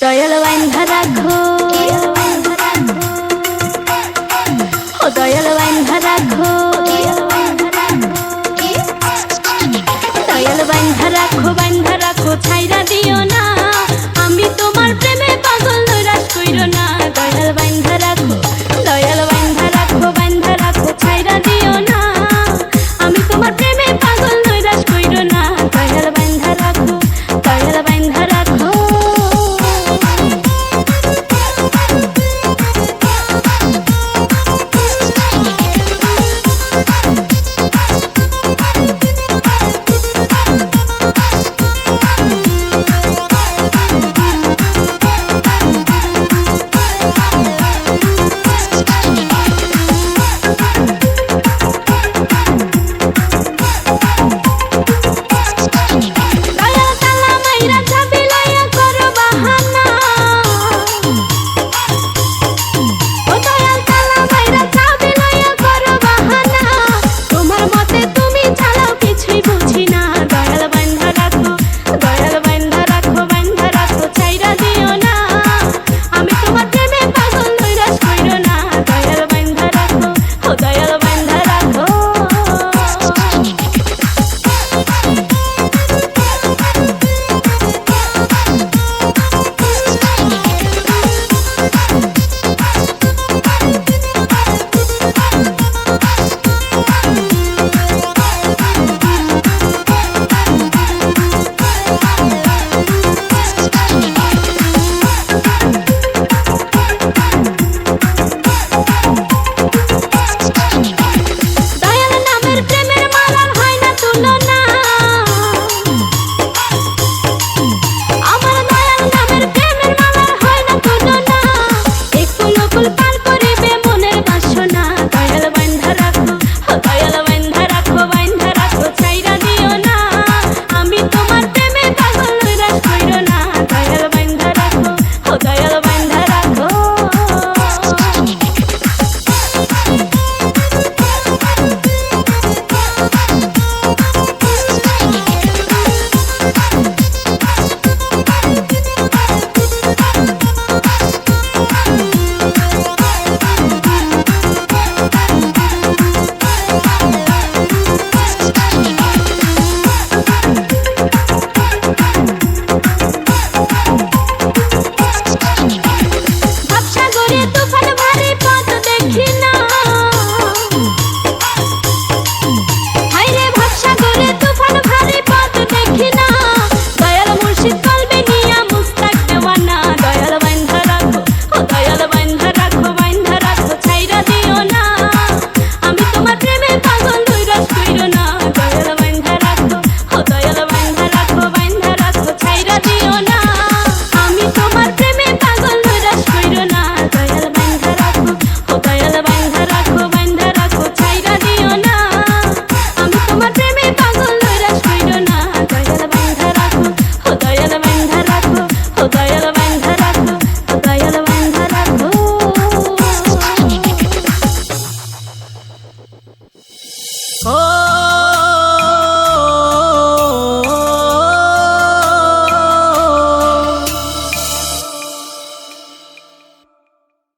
দয়াল বান্ধা রাখো, ও দয়াল বান্ধা রাখো, দয়াল বান্ধা রাখো ছাইরা দিও না, আমি তোমার প্রেমে পাগল নৈরাশ কইরো না। দয়াল বান্ধা রাখো, দয়াল বান্ধা রাখো ছাইরা দিও না, আমি তোমার প্রেমে পাগল নৈরাশ কইরো না। দয়াল বান্ধা রাখো, দয়াল বান্ধা রাখো।